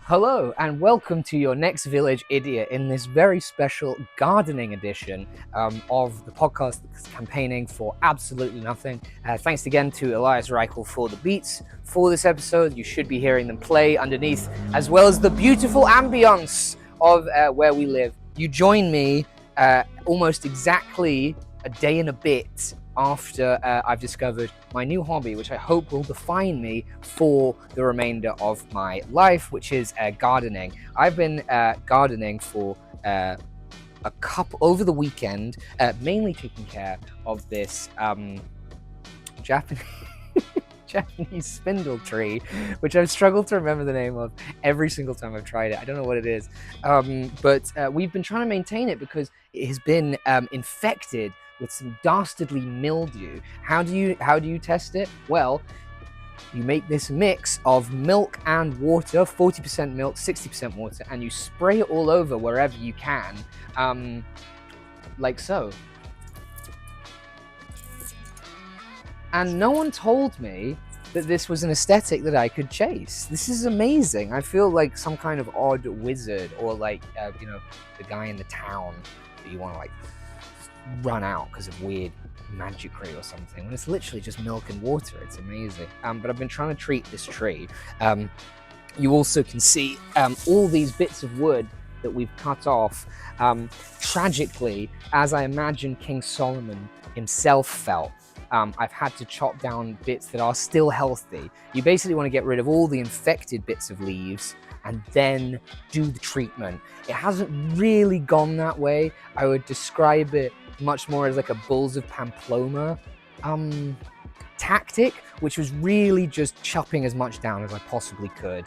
Hello and welcome to your next Village Idiot in this very special gardening edition of the podcast that's campaigning for absolutely nothing. Thanks again to Elias Reichel for the beats for this episode. You should be hearing them play underneath, as well as the beautiful ambience of where we live. You join me almost exactly a day and a bit after I've discovered my new hobby, which I hope will define me for the remainder of my life, which is gardening. I've been gardening for a couple over the weekend, mainly taking care of this Japanese Japanese spindle tree, which I've struggled to remember the name of every single time I've tried it. I don't know what it is, but we've been trying to maintain it because it has been infected with some dastardly mildew. How do you test it? Well, you make this mix of milk and water, 40% milk, 60% water, and you spray it all over wherever you can, like so. And no one told me that this was an aesthetic that I could chase. This is amazing. I feel like some kind of odd wizard, or like, the guy in the town that you want to like run out because of weird magicry or something. And it's literally just milk and water. It's amazing. But I've been trying to treat this tree. You also can see all these bits of wood that we've cut off. Tragically, as I imagine King Solomon himself felt, I've had to chop down bits that are still healthy. You basically want to get rid of all the infected bits of leaves and then do the treatment. It hasn't really gone that way. I would describe it much more as like a Bulls of Pamplona tactic, which was really just chopping as much down as I possibly could.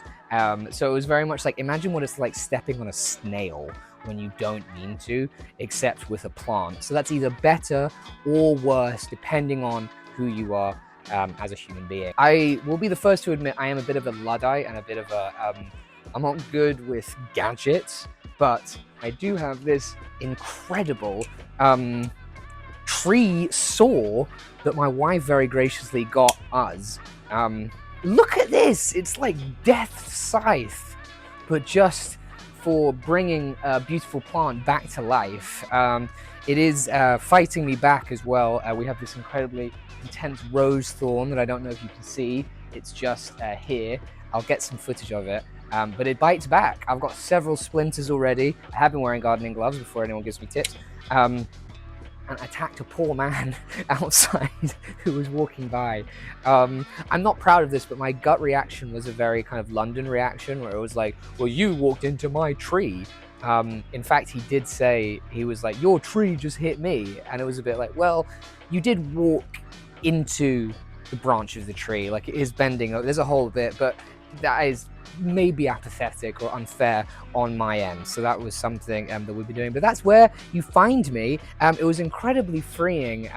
So it was very much like, imagine what it's like stepping on a snail when you don't mean to, except with a plant. So that's either better or worse, depending on who you are as a human being. I will be the first to admit I am a bit of a Luddite and a bit of a, I'm not good with gadgets, but I do have this incredible tree saw that my wife very graciously got us. Look at this! It's like Death's Scythe, but just for bringing a beautiful plant back to life. It is fighting me back as well. We have this incredibly intense rose thorn that I don't know if you can see. It's just here. I'll get some footage of it. But it bites back. I've got several splinters already. I have been wearing gardening gloves before anyone gives me tips. And attacked a poor man outside who was walking by. I'm not proud of this, but my gut reaction was a very kind of London reaction, where it was like, well, you walked into my tree. In fact, he did say, he was like, your tree just hit me. And it was a bit like, well, you did walk into the branch of the tree. Like, it is bending. There's a whole bit, but that is maybe apathetic or unfair on my end. So that was something that we'd be doing. But that's where you find me. It was incredibly freeing.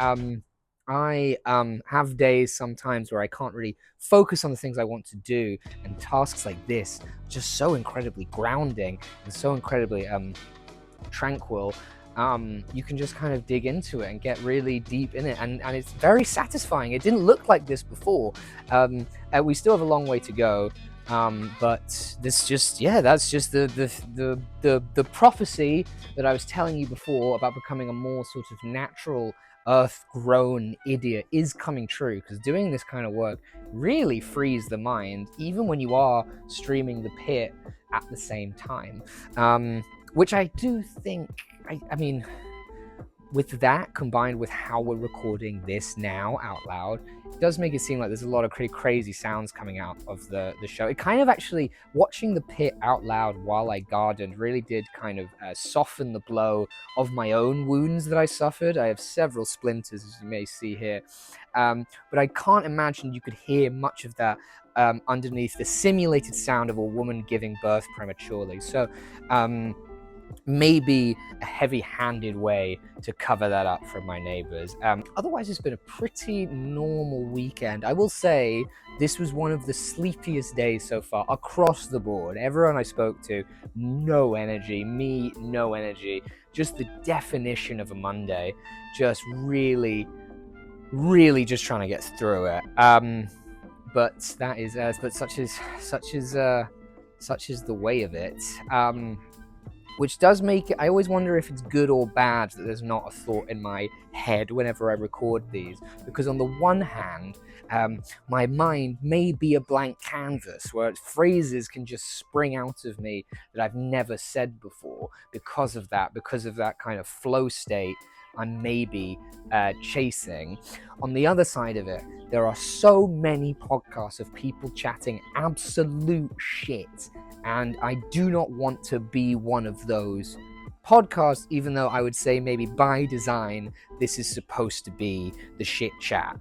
I have days sometimes where I can't really focus on the things I want to do, and tasks like this are just so incredibly grounding and so incredibly tranquil. You can just kind of dig into it and get really deep in it, and it's very satisfying. It didn't look like this before. We still have a long way to go. But this just, that's just the prophecy that I was telling you before about becoming a more sort of natural, earth-grown idiot is coming true, because doing this kind of work really frees the mind, even when you are streaming the pit at the same time. Which I do think, I mean, with that combined with how we're recording this now out loud, it does make it seem like there's a lot of pretty crazy sounds coming out of the show. It kind of actually, watching the pit out loud while I gardened really did kind of soften the blow of my own wounds that I suffered. I have several splinters, as you may see here. But I can't imagine you could hear much of that underneath the simulated sound of a woman giving birth prematurely. So, maybe a heavy-handed way to cover that up from my neighbors. Otherwise, it's been a pretty normal weekend. I will say this was one of the sleepiest days so far across the board. Everyone I spoke to, no energy. Me, no energy. Just the definition of a Monday. Just really, really just trying to get through it. But that is, but such is such is the way of it. Which does make it, I always wonder if it's good or bad that there's not a thought in my head whenever I record these, because on the one hand, my mind may be a blank canvas where phrases can just spring out of me that I've never said before because of that kind of flow state I'm maybe chasing. On the other side of it, there are so many podcasts of people chatting absolute shit, and I do not want to be one of those podcasts, even though I would say maybe by design this is supposed to be the shit chat,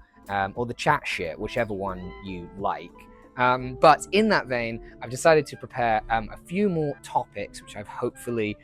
or the chat shit, whichever one you like. But in that vein, I've decided to prepare a few more topics, which I've hopefully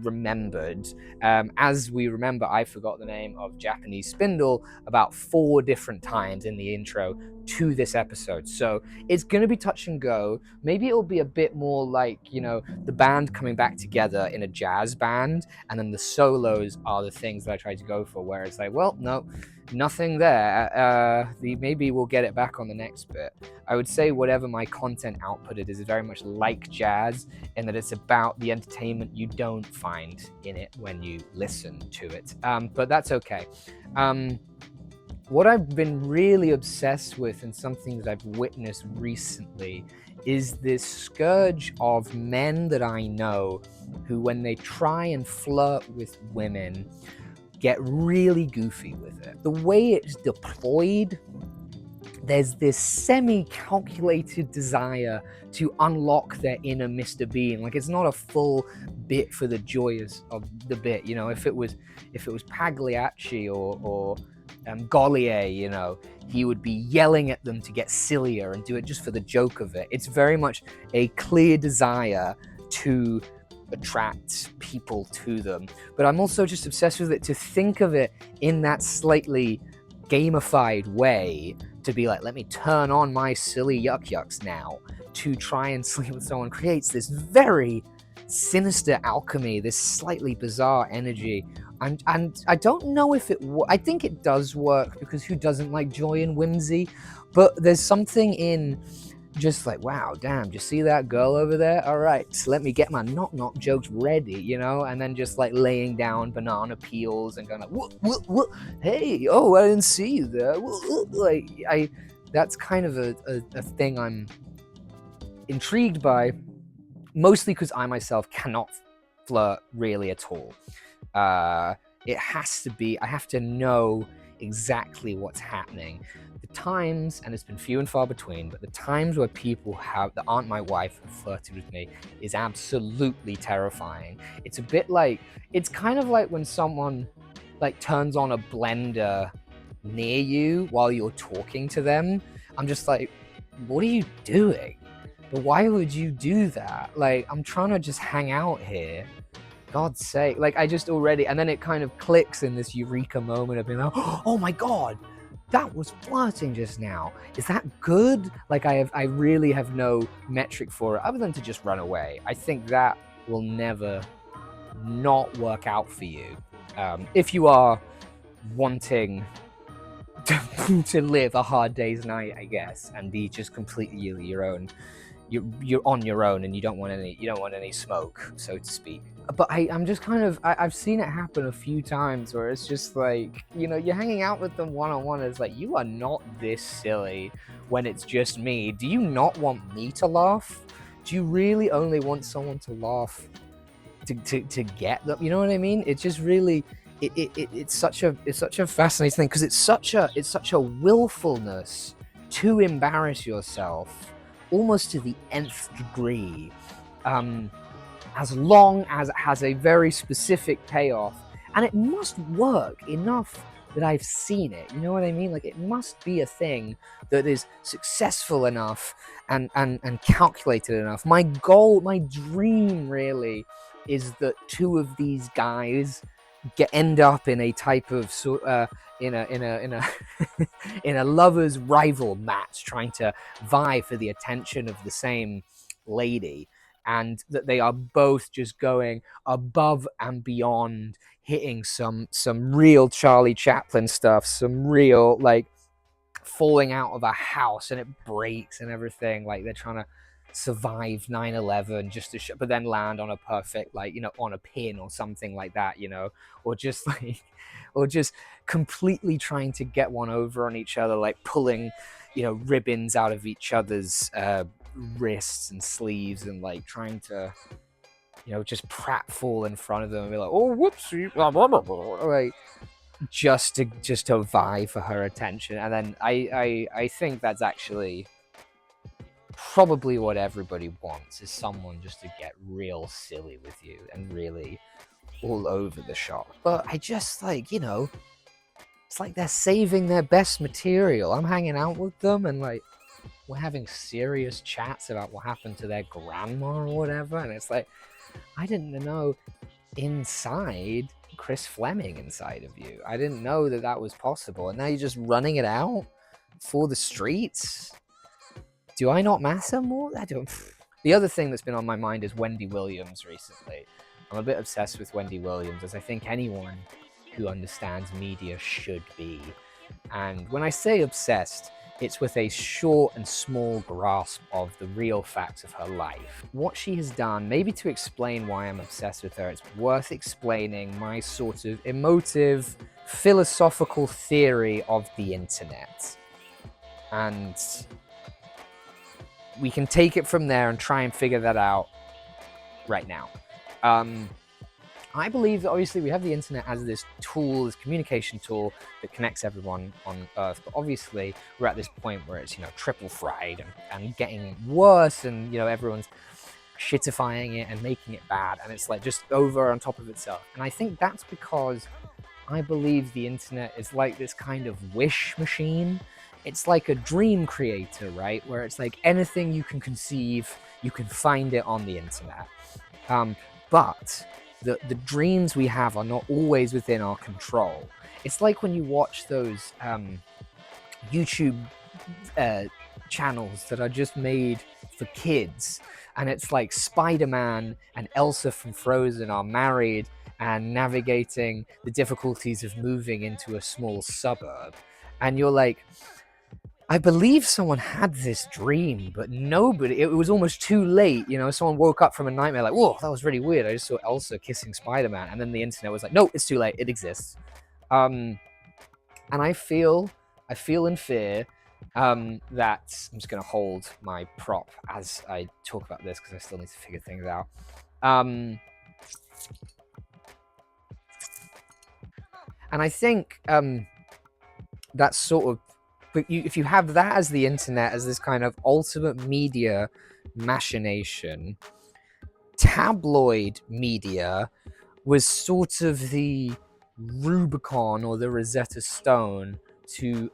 remembered. As we remember, I forgot the name of Japanese Spindle about 4 different times in the intro to this episode. So it's going to be touch and go. Maybe it'll be a bit more like, the band coming back together in a jazz band, and then the solos are the things that I try to go for, where it's like, well, no, nothing there. Maybe we'll get it back on the next bit. I would say whatever my content output is very much like jazz, in that it's about the entertainment you don't find in it when you listen to it. But that's okay. What I've been really obsessed with, and something that I've witnessed recently, is this scourge of men that I know who, when they try and flirt with women, get really goofy with it. The way it's deployed, there's this semi-calculated desire to unlock their inner Mr. Bean. Like, it's not a full bit for the joys of the bit. If it was Pagliacci or Gollier, he would be yelling at them to get sillier and do it just for the joke of it. It's very much a clear desire to attract people to them. But I'm also just obsessed with it to think of it in that slightly gamified way, to be like, let me turn on my silly yucks now to try and sleep with someone, creates this very sinister alchemy, this slightly bizarre energy. And I don't know if I think it does work, because who doesn't like joy and whimsy? But there's something in just like, wow, damn, do you see that girl over there? All right, so let me get my knock jokes ready, and then just like laying down banana peels and going like, what? Hey, oh, I didn't see you there. Like, that's kind of a thing I'm intrigued by, mostly because I myself cannot flirt really at all. It has to be, I have to know exactly what's happening. The times, and it's been few and far between, but the times where people that aren't my wife have flirted with me is absolutely terrifying. It's a bit like, it's kind of like when someone like turns on a blender near you while you're talking to them. I'm just like, what are you doing? But why would you do that? Like, I'm trying to just hang out here. God's sake. Like, I just already, and then it kind of clicks in this eureka moment of being like, oh my God, that was flirting just now. Is that good? Like, I really have no metric for it other than to just run away. I think that will never not work out for you. If you are wanting to live a hard day's night, I guess, and be just completely your own. You're on your own, and you don't want any smoke, so to speak. But I'm just kind of, I've seen it happen a few times where it's just like, you're hanging out with them one-on-one. It's like, you are not this silly when it's just me. Do you not want me to laugh? Do you really only want someone to laugh to get them? You know what I mean? It's just really, it's such a fascinating thing, because it's such a willfulness to embarrass yourself almost to the nth degree, as long as it has a very specific payoff. And it must work enough that I've seen it. You know what I mean? Like, it must be a thing that is successful enough and calculated enough. My goal, my dream really, is that 2 of these guys end up in a type of in a in a lover's rival match, trying to vie for the attention of the same lady, and that they are both just going above and beyond, hitting some real Charlie Chaplin stuff, some real, like, falling out of a house and it breaks and everything. Like, they're trying to survive 9/11 just to but then land on a perfect, like, on a pin or something like that, or just like, or just completely trying to get one over on each other, like pulling, ribbons out of each other's wrists and sleeves, and like trying to, just pratfall in front of them and be like, oh, whoopsie, blah, blah, blah, blah, like, just to vie for her attention. And then I think that's actually probably what everybody wants, is someone just to get real silly with you and really all over the shop. But I just, like, it's like they're saving their best material. I'm hanging out with them and like we're having serious chats about what happened to their grandma or whatever, and it's like, I didn't know inside Chris Fleming inside of you. I didn't know that was possible, and now you're just running it out for the streets. Do I not matter more? I don't. The other thing that's been on my mind is Wendy Williams recently. I'm a bit obsessed with Wendy Williams, as I think anyone who understands media should be. And when I say obsessed, it's with a short and small grasp of the real facts of her life. What she has done, maybe to explain why I'm obsessed with her, it's worth explaining my sort of emotive, philosophical theory of the internet. And we can take it from there and try and figure that out right now. I believe that obviously we have the internet as this tool, this communication tool that connects everyone on Earth. But obviously we're at this point where it's, triple fried and getting worse, and, everyone's shitifying it and making it bad. And it's like just over on top of itself. And I think that's because I believe the internet is like this kind of wish machine. It's like a dream creator, right? Where it's like anything you can conceive, you can find it on the internet. But the dreams we have are not always within our control. It's like when you watch those YouTube channels that are just made for kids, and it's like Spider-Man and Elsa from Frozen are married and navigating the difficulties of moving into a small suburb. And you're like, I believe someone had this dream, but nobody, it was almost too late. Someone woke up from a nightmare like, whoa, that was really weird. I just saw Elsa kissing Spider-Man. And then the internet was like, no, it's too late. It exists. And I feel in fear that I'm just going to hold my prop as I talk about this, because I still need to figure things out. And I think that's sort of, but if you have that as the internet, as this kind of ultimate media machination, tabloid media was sort of the Rubicon or the Rosetta Stone to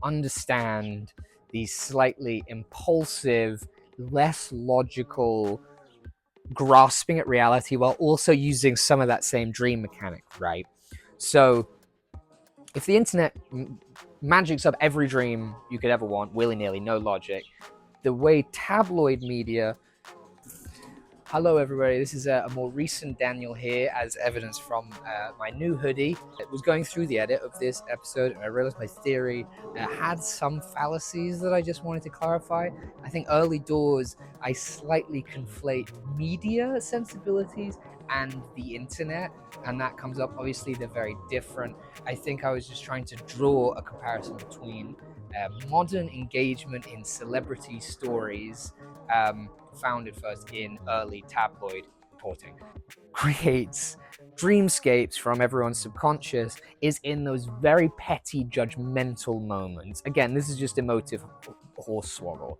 understand these slightly impulsive, less logical, grasping at reality while also using some of that same dream mechanic, right? So if the internet magics up every dream you could ever want, willy-nilly, no logic, the way tabloid media... Hello everybody, this is a more recent Daniel here, as evidence from my new hoodie. I was going through the edit of this episode and I realized my theory had some fallacies that I just wanted to clarify. I think early doors I slightly conflate media sensibilities and the internet, and that comes up. Obviously they're very different. I think I was just trying to draw a comparison between modern engagement in celebrity stories, founded first in early tabloid reporting, creates dreamscapes from everyone's subconscious, is in those very petty judgmental moments. Again, this is just emotive horse-swoggle.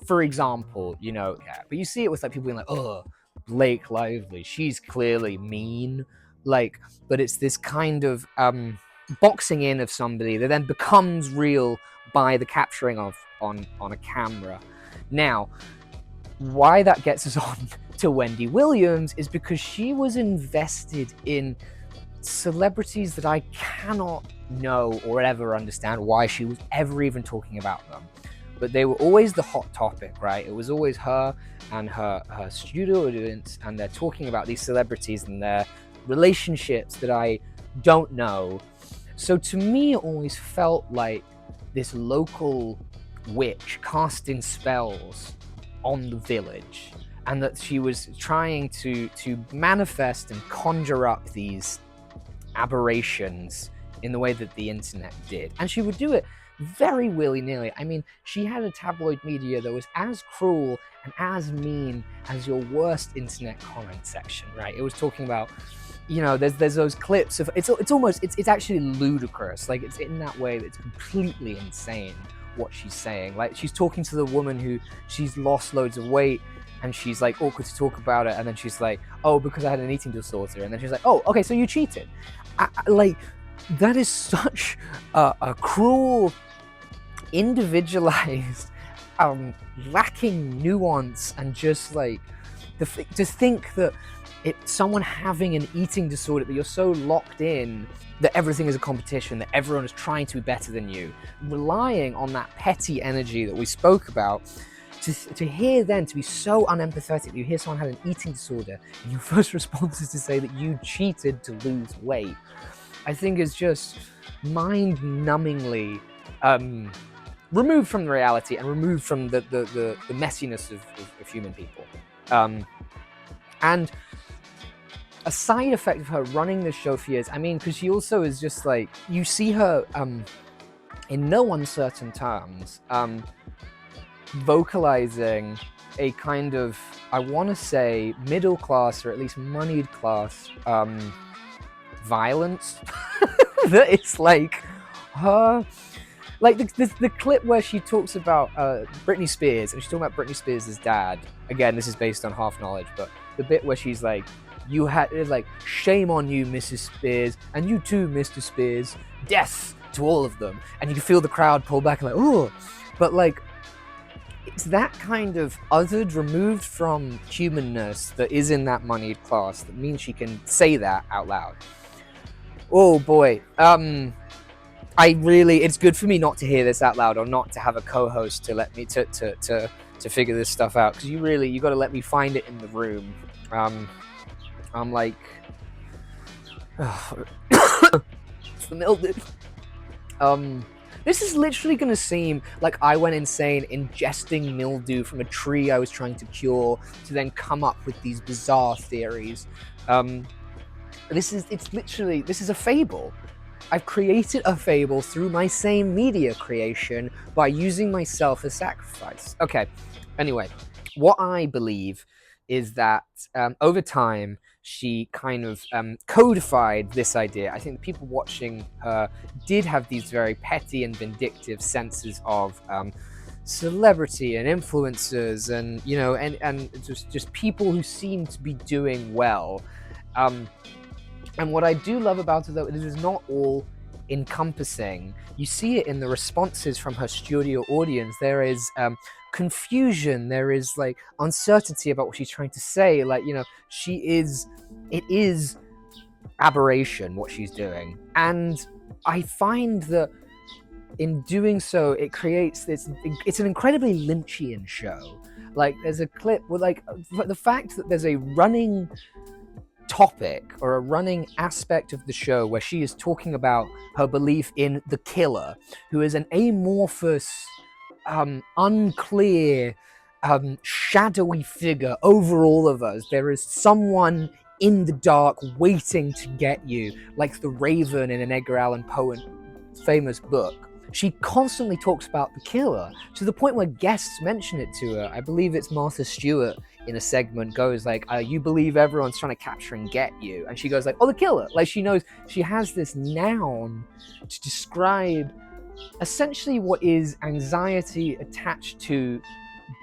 For example, but you see it with like people being like, oh, Blake Lively, she's clearly mean, like, but it's this kind of boxing in of somebody that then becomes real by the capturing of on a camera. Now, why that gets us on to Wendy Williams is because she was invested in celebrities that I cannot know or ever understand why she was ever even talking about them. But they were always the hot topic, right? It was always her and her studio audience, and they're talking about these celebrities and their relationships that I don't know. So to me, it always felt like this local witch casting spells on the village, and that she was trying to manifest and conjure up these aberrations in the way that the internet did. And she would do it very willy-nilly. I mean, she had a tabloid media that was as cruel and as mean as your worst internet comment section, right? It was talking about, you know, there's those clips of it's actually ludicrous. Like, it's in that way that it's completely insane what she's saying. Like, she's talking to the woman who she's lost loads of weight, and she's like awkward to talk about it, and then she's like, oh, because I had an eating disorder, and then she's like, oh, okay, so you cheated. Like, that is such a cruel, individualized, lacking nuance, and just like to think that it's someone having an eating disorder, that you're so locked in that everything is a competition, that everyone is trying to be better than you, relying on that petty energy that we spoke about. To hear then, to be so unempathetic, you hear someone had an eating disorder, and your first response is to say that you cheated to lose weight, I think is just mind-numbingly removed from the reality and removed from the messiness of human people. And a side effect of her running this show for years, I mean, because she also is just like, you see her in no uncertain terms vocalizing a kind of, I want to say, middle class, or at least moneyed class violence that it's like her, like the clip where she talks about Britney Spears, and she's talking about Britney Spears' dad. Again, this is based on half knowledge, but the bit where she's like, you had, it's like, shame on you, Mrs. Spears, and you too, Mr. Spears, death to all of them, and you can feel the crowd pull back and like, oh, but like, it's that kind of othered, removed from humanness that is in that moneyed class that means she can say that out loud. Oh boy, it's good for me not to hear this out loud, or not to have a co-host to let me to figure this stuff out, because you got to let me find it in the room. I'm like, it's the mildew. This is literally going to seem like I went insane ingesting mildew from a tree I was trying to cure to then come up with these bizarre theories. This is a fable. I've created a fable through my same media creation by using myself as sacrifice. Okay, anyway, what I believe is that over time, she kind of codified this idea. I think the people watching her did have these very petty and vindictive senses of celebrity and influencers, and you know, and just people who seem to be doing well. And what I do love about it, though, it is not all encompassing. You see it in the responses from her studio audience. There is confusion, there is like uncertainty about what she's trying to say. Like, you know, it is aberration what she's doing, and I find that in doing so, it creates this, it's an incredibly Lynchian show. Like, there's a clip with, like, the fact that there's a running topic or a running aspect of the show where she is talking about her belief in the killer, who is an amorphous, unclear, shadowy figure over all of us. There is someone in the dark waiting to get you, like the Raven in an Edgar Allan Poe famous book. She constantly talks about the killer, to the point where guests mention it to her. I believe it's Martha Stewart in a segment goes like, you believe everyone's trying to capture and get you, and she goes like, oh, the killer. Like, she knows, she has this noun to describe essentially what is anxiety attached to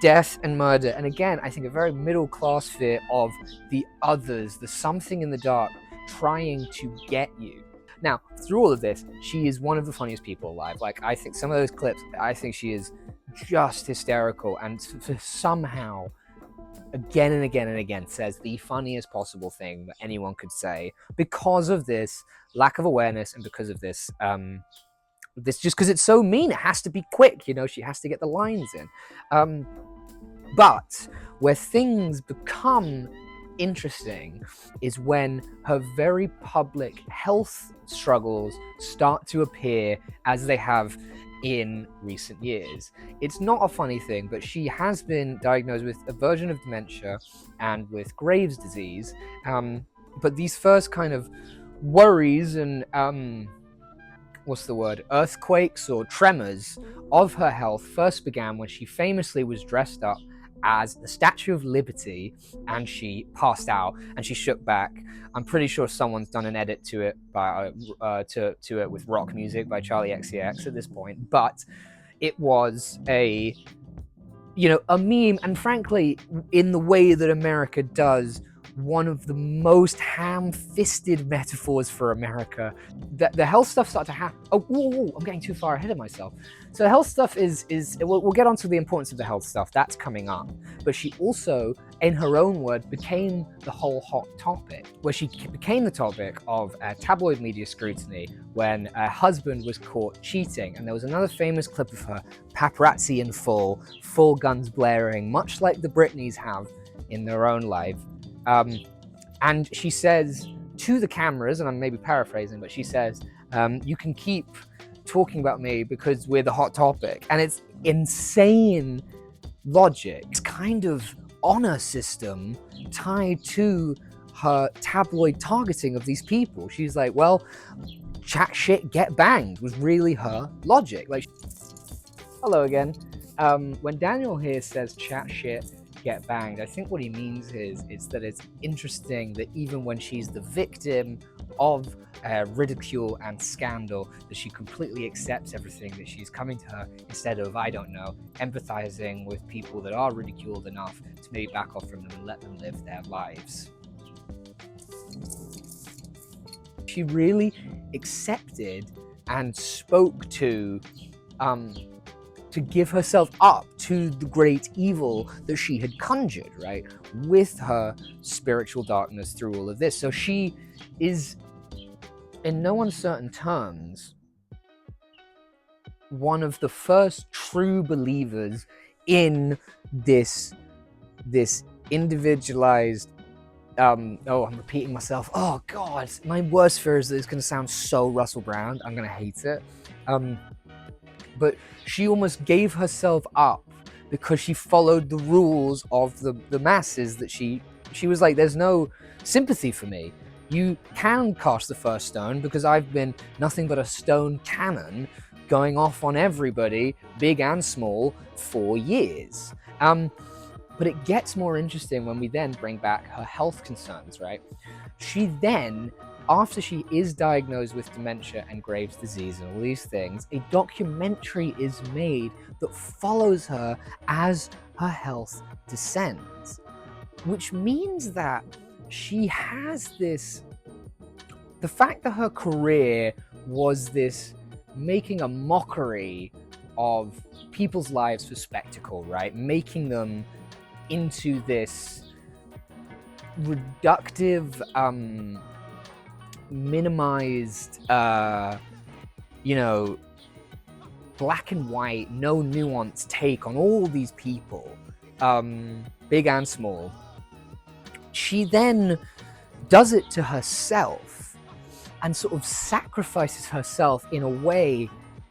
death and murder. And again, I think a very middle class fear of the others, the something in the dark trying to get you. Now, through all of this, she is one of the funniest people alive. Like, I think some of those clips, I think she is just hysterical, and somehow, again and again and again, says the funniest possible thing that anyone could say, because of this lack of awareness, and because of this, just because it's so mean, it has to be quick, you know, she has to get the lines in. But where things become interesting is when her very public health struggles start to appear, as they have in recent years. It's not a funny thing, but she has been diagnosed with a version of dementia and with Graves' disease. But these first kind of worries and earthquakes or tremors of her health first began when she famously was dressed up as the Statue of Liberty and she passed out and she shook back. I'm pretty sure someone's done an edit to it to it with rock music by Charlie XCX at this point, but it was a meme, and frankly, in the way that America does, one of the most ham-fisted metaphors for America. The health stuff started to happen. Oh, whoa, I'm getting too far ahead of myself. So the health stuff is we'll get onto the importance of the health stuff. That's coming up. But she also, in her own word, became the whole hot topic, where she became the topic of tabloid media scrutiny when her husband was caught cheating. And there was another famous clip of her, paparazzi in full guns blaring, much like the Britneys have in their own life. And she says to the cameras, and I'm maybe paraphrasing, but she says, you can keep talking about me because we're the hot topic. And it's insane logic. It's kind of honor system tied to her tabloid targeting of these people. She's like, well, chat shit, get banged was really her logic. Like, hello again. When Daniel here says chat shit, get banged, I think what he means is that it's interesting that even when she's the victim of ridicule and scandal, that she completely accepts everything that she's coming to her, instead of, I don't know, empathizing with people that are ridiculed enough to maybe back off from them and let them live their lives. She really accepted and spoke to give herself up to the great evil that she had conjured, right, with her spiritual darkness through all of this. So she is, in no uncertain terms, one of the first true believers in this individualized, I'm repeating myself. Oh God, my worst fear is that it's going to sound so Russell Brand. I'm going to hate it. But she almost gave herself up because she followed the rules of the masses, that she was like, there's no sympathy for me. You can cast the first stone because I've been nothing but a stone cannon going off on everybody, big and small, for years. But it gets more interesting when we then bring back her health concerns, right? She then, after she is diagnosed with dementia and Graves' disease and all these things, a documentary is made that follows her as her health descends, which means that she has this, the fact that her career was this making a mockery of people's lives for spectacle, right? Making them into this reductive, minimized, black and white, no nuance take on all these people, big and small. She then does it to herself and sort of sacrifices herself in a way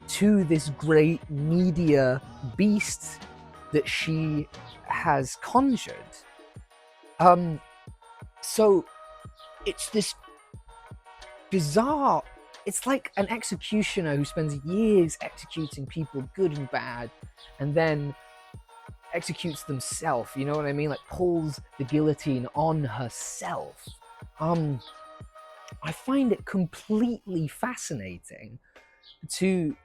to this great media beast that she has conjured. So it's this bizarre, it's like an executioner who spends years executing people, good and bad, and then executes themselves, you know what I mean? Like pulls the guillotine on herself. I find it completely fascinating to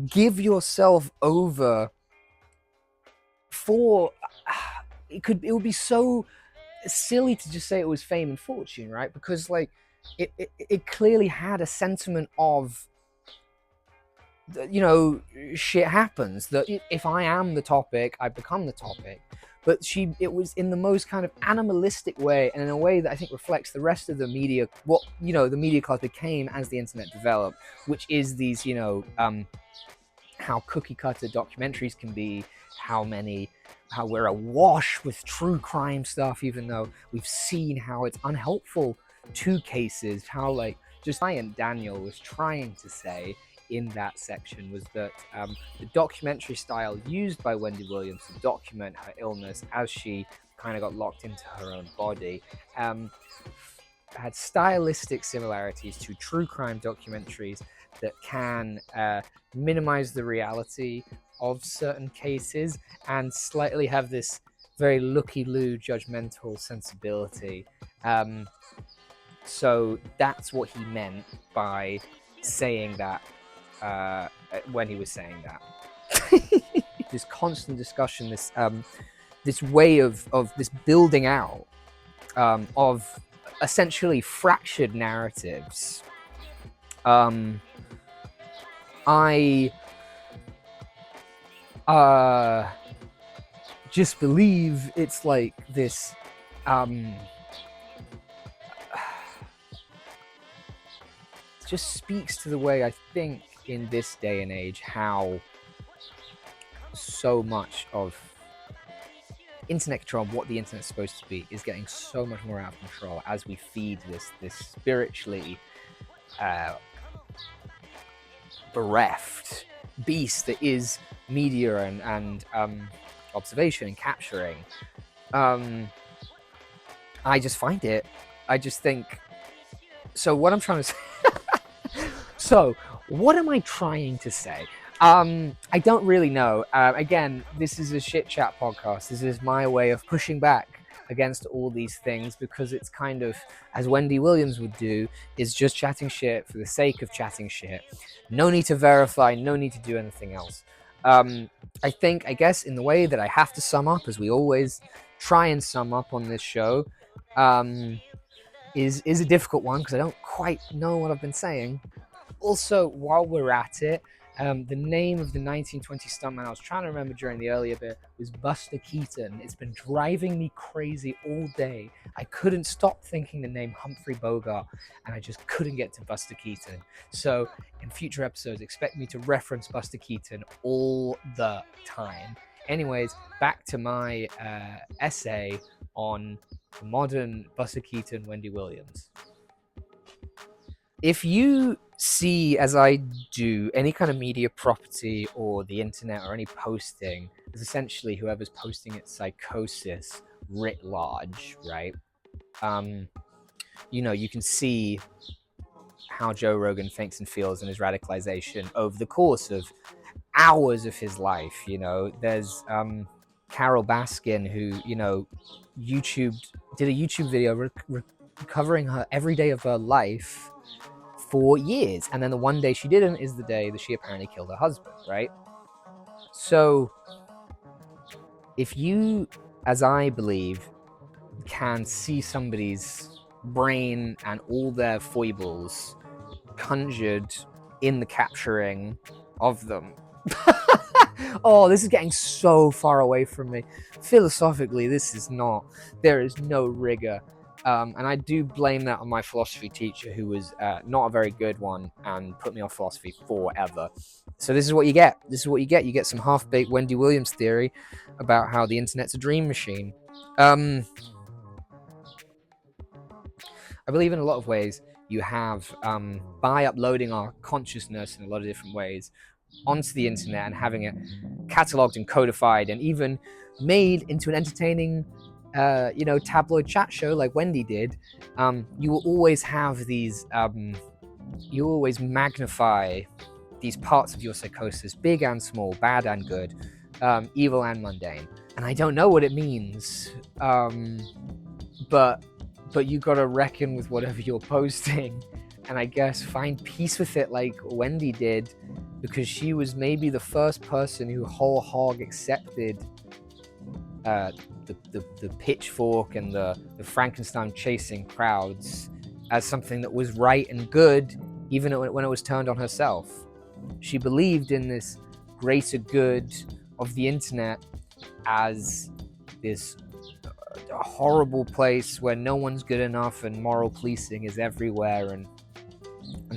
give yourself over for, it would be so silly to just say it was fame and fortune, right? Because like it clearly had a sentiment of, shit happens, that if I am the topic, I become the topic. But it was in the most kind of animalistic way, and in a way that I think reflects the rest of the media, what the media class became as the internet developed, which is these how cookie cutter documentaries can be, how we're awash with true crime stuff, even though we've seen how it's unhelpful to cases, how like just Daniel was trying to say in that section was that the documentary style used by Wendy Williams to document her illness as she kind of got locked into her own body had stylistic similarities to true crime documentaries that can minimize the reality of certain cases and slightly have this very looky-loo judgmental sensibility. So that's what he meant by saying that when he was saying that. This constant discussion, this way of this building out of essentially fractured narratives. I just believe it's like this just speaks to the way I think in this day and age how so much of internet control, what the internet's supposed to be, is getting so much more out of control as we feed this spiritually bereft beast that is media and observation and capturing. I just find it, I just think, so what I'm trying to say, so what am I trying to say? I don't really know. Again, this is a shit chat podcast. This is my way of pushing back against all these things because it's kind of, as Wendy Williams would do, is just chatting shit for the sake of chatting shit. No need to verify, no need to do anything else. I guess in the way that I have to sum up, as we always try and sum up on this show, is a difficult one because I don't quite know what I've been saying. Also, while we're at it, the name of the 1920 stuntman I was trying to remember during the earlier bit was Buster Keaton. It's been driving me crazy all day. I couldn't stop thinking the name Humphrey Bogart, and I just couldn't get to Buster Keaton. So in future episodes, expect me to reference Buster Keaton all the time. Anyways, back to my essay on modern Buster Keaton, Wendy Williams. If you see, as I do, any kind of media property or the internet or any posting, is essentially whoever's posting it psychosis writ large, right? You can see how Joe Rogan thinks and feels in his radicalization over the course of hours of his life. There's Carol Baskin who, did a YouTube video covering her every day of her life for years, and then the one day she didn't is the day that she apparently killed her husband, right? So if you, as I believe, can see somebody's brain and all their foibles conjured in the capturing of them. Oh, this is getting so far away from me. Philosophically, there is no rigor. And I do blame that on my philosophy teacher, who was not a very good one and put me on philosophy forever. So this is what you get. You get some half-baked Wendy Williams theory about how the internet's a dream machine. I believe in a lot of ways you have, by uploading our consciousness in a lot of different ways onto the internet and having it catalogued and codified and even made into an entertaining tabloid chat show like Wendy did, you will always have these, you always magnify these parts of your psychosis, big and small, bad and good, evil and mundane. And I don't know what it means, but you gotta reckon with whatever you're posting, and I guess find peace with it like Wendy did, because she was maybe the first person who whole hog accepted the pitchfork and the Frankenstein chasing crowds as something that was right and good, even when it was turned on herself. She believed in this greater good of the internet as this horrible place where no one's good enough and moral policing is everywhere, and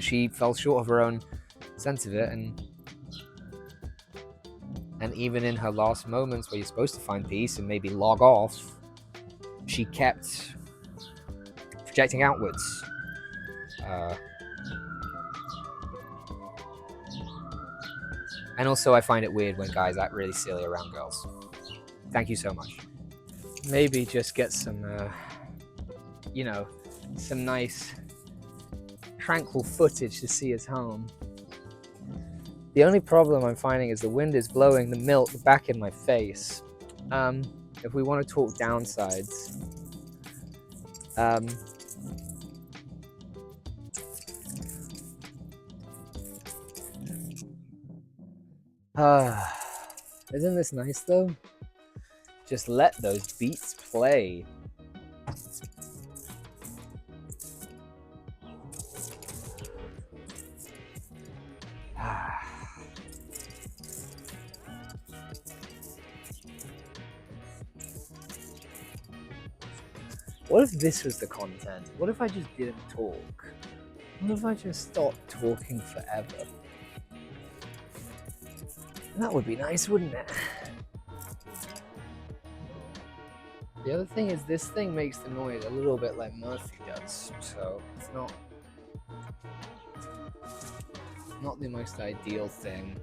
she fell short of her own sense of it, and even in her last moments where you're supposed to find peace and maybe log off, she kept projecting outwards. And also, I find it weird when guys act really silly around girls. Thank you so much. Maybe just get some, you know, some nice, tranquil footage to see us home. The only problem I'm finding is the wind is blowing the milk back in my face. If we want to talk downsides, isn't this nice though? Just let those beats play. What if this was the content? What if I just didn't talk? What if I just stopped talking forever? That would be nice, wouldn't it? The other thing is this thing makes the noise a little bit like Murphy does, so it's not the most ideal thing.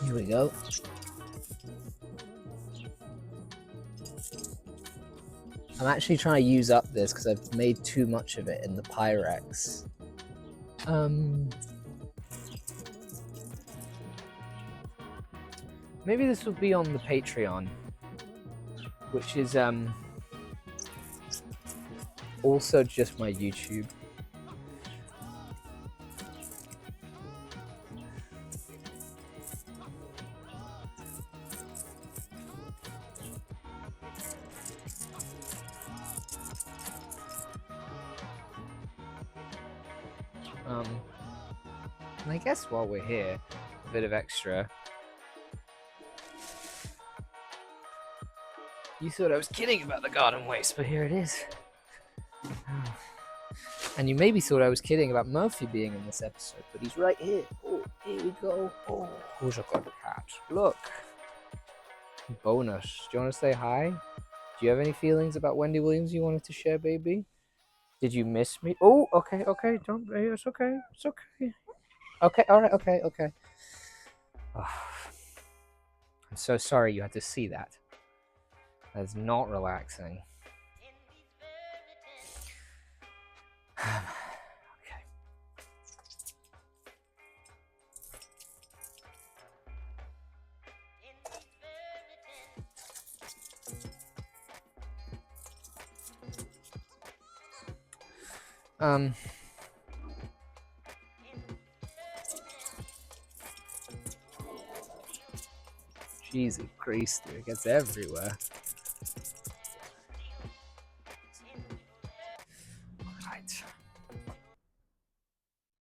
Here we go. I'm actually trying to use up this because I've made too much of it in the Pyrex. Maybe this will be on the Patreon, which is also just my YouTube. And I guess while we're here, a bit of extra. You thought I was kidding about the garden waste, but here it is. And you maybe thought I was kidding about Murphy being in this episode, but he's right here. Oh, here we go. Oh, who's a good cat? Look. Bonus. Do you want to say hi? Do you have any feelings about Wendy Williams you wanted to share, baby? Did you miss me? Oh, okay. Don't. It's okay. It's okay. Okay. All right. Okay. Oh, I'm so sorry you had to see that. That's not relaxing. Okay. Jesus Christ, it gets everywhere.